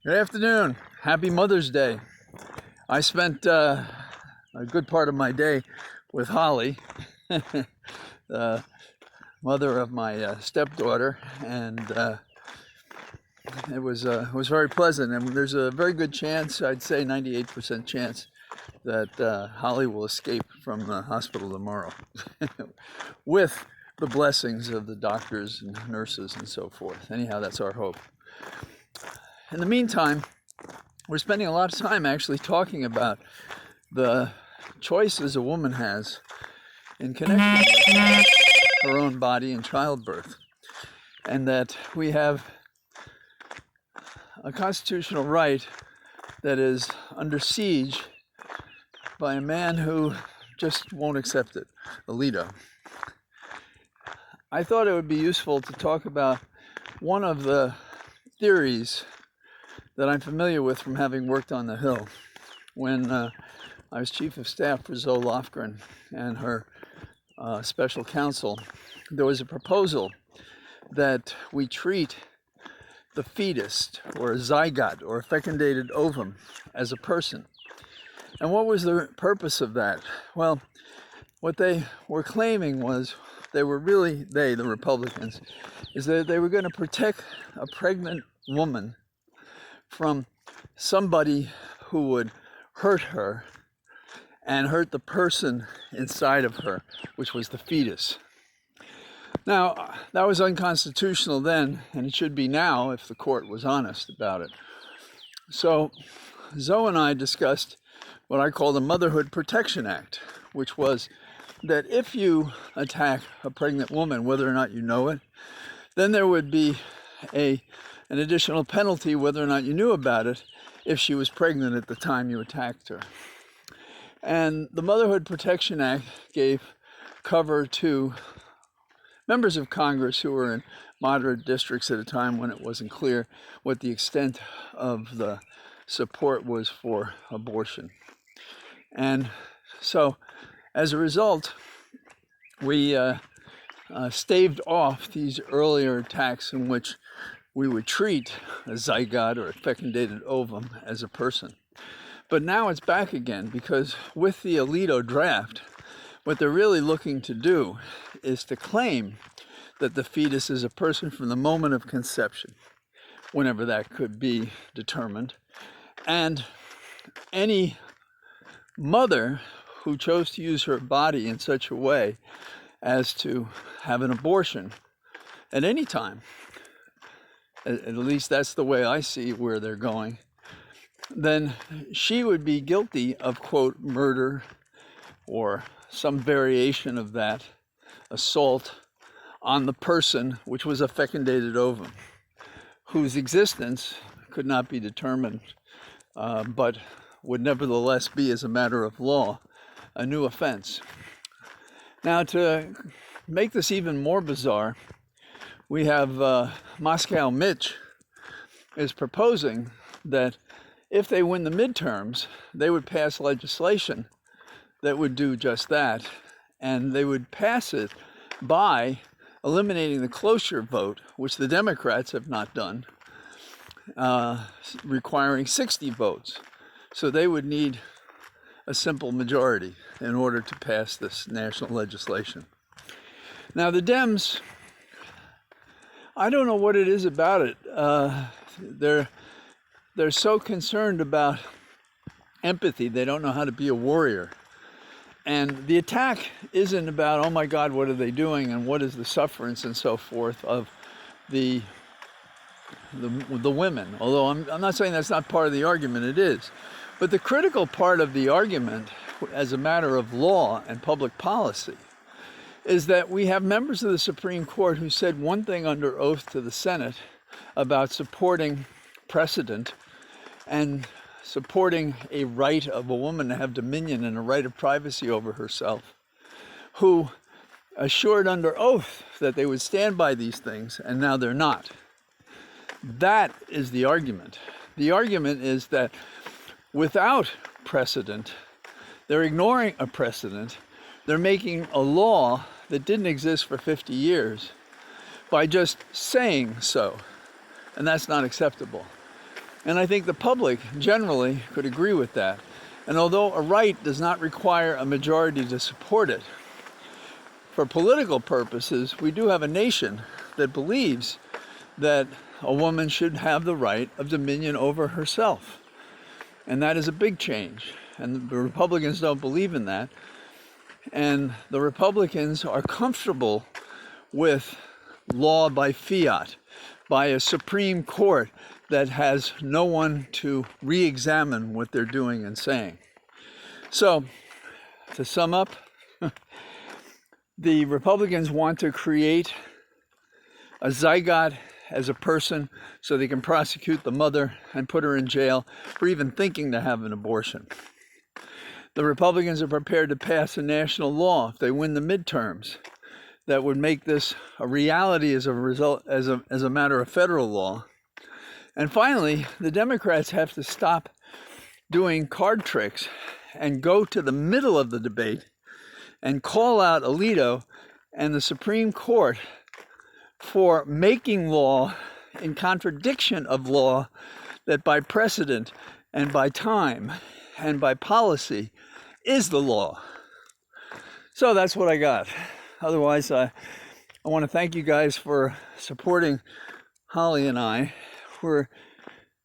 Good afternoon. Happy Mother's Day. I spent a good part of my day with Holly, the mother of my stepdaughter, and it was very pleasant. And there's a very good chance, I'd say 98% chance, that Holly will escape from the hospital tomorrow, with the blessings of the doctors and nurses and so forth. Anyhow, that's our hope. In the meantime, we're spending a lot of time actually talking about the choices a woman has in connection with her own body and childbirth, and that we have a constitutional right that is under siege by a man who just won't accept it, Alito. I thought it would be useful to talk about one of the theories that I'm familiar with from having worked on the Hill. When I was chief of staff for Zoe Lofgren and her special counsel, there was a proposal that we treat the fetus, or a zygote, or a fecundated ovum, as a person. And what was the purpose of that? Well, what they were claiming was, the Republicans, is that they were going to protect a pregnant woman from somebody who would hurt her and hurt the person inside of her, which was the fetus. Now, that was unconstitutional then, and it should be now if the court was honest about it. So Zoe and I discussed what I call the Motherhood Protection Act, which was that if you attack a pregnant woman, whether or not you know it, then there would be an additional penalty whether or not you knew about it if she was pregnant at the time you attacked her. And the Motherhood Protection Act gave cover to members of Congress who were in moderate districts at a time when it wasn't clear what the extent of the support was for abortion. And so as a result, we staved off these earlier attacks in which we would treat a zygote or a fecundated ovum as a person. But now it's back again, because with the Alito draft, what they're really looking to do is to claim that the fetus is a person from the moment of conception, whenever that could be determined. And any mother who chose to use her body in such a way as to have an abortion at any time, at least that's the way I see where they're going, then she would be guilty of, quote, murder or some variation of that, assault on the person, which was a fecundated ovum, whose existence could not be determined, but would nevertheless be, as a matter of law, a new offense. Now, to make this even more bizarre, we have Moscow Mitch is proposing that if they win the midterms, they would pass legislation that would do just that, and they would pass it by eliminating the cloture vote, which the Democrats have not done, requiring 60 votes. So they would need a simple majority in order to pass this national legislation. Now, the Dems, I don't know what it is about it. They're so concerned about empathy, they don't know how to be a warrior. And the attack isn't about, oh my God, what are they doing, and what is the sufferance and so forth of the women. Although I'm not saying that's not part of the argument, it is. But the critical part of the argument, as a matter of law and public policy, is that we have members of the Supreme Court who said one thing under oath to the Senate about supporting precedent and supporting a right of a woman to have dominion and a right of privacy over herself, who assured under oath that they would stand by these things, and now they're not. That is the argument. The argument is that without precedent, they're ignoring a precedent. They're making a law that didn't exist for 50 years by just saying so, and that's not acceptable. And I think the public generally could agree with that. And although a right does not require a majority to support it, for political purposes, we do have a nation that believes that a woman should have the right of dominion over herself. And that is a big change. And the Republicans don't believe in that. And the Republicans are comfortable with law by fiat, by a Supreme Court that has no one to re-examine what they're doing and saying. So, to sum up, the Republicans want to create a zygote as a person so they can prosecute the mother and put her in jail for even thinking to have an abortion. The Republicans are prepared to pass a national law if they win the midterms that would make this a reality as a result, as a matter of federal law. And finally, the Democrats have to stop doing card tricks and go to the middle of the debate and call out Alito and the Supreme Court for making law in contradiction of law that by precedent and by time and by policy is the law. So that's what I got. Otherwise, I want to thank you guys for supporting Holly and I. We're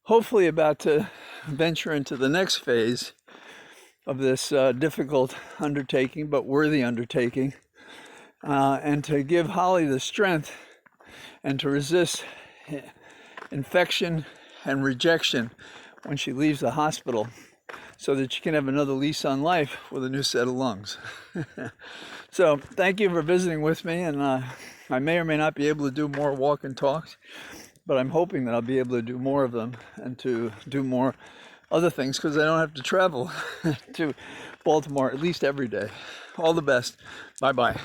hopefully about to venture into the next phase of this difficult undertaking, but worthy undertaking, and to give Holly the strength and to resist infection and rejection when she leaves the hospital, so that she can have another lease on life with a new set of lungs. So thank you for visiting with me, and I may or may not be able to do more walk and talks, but I'm hoping that I'll be able to do more of them and to do more other things because I don't have to travel to Baltimore at least every day. All the best. Bye-bye.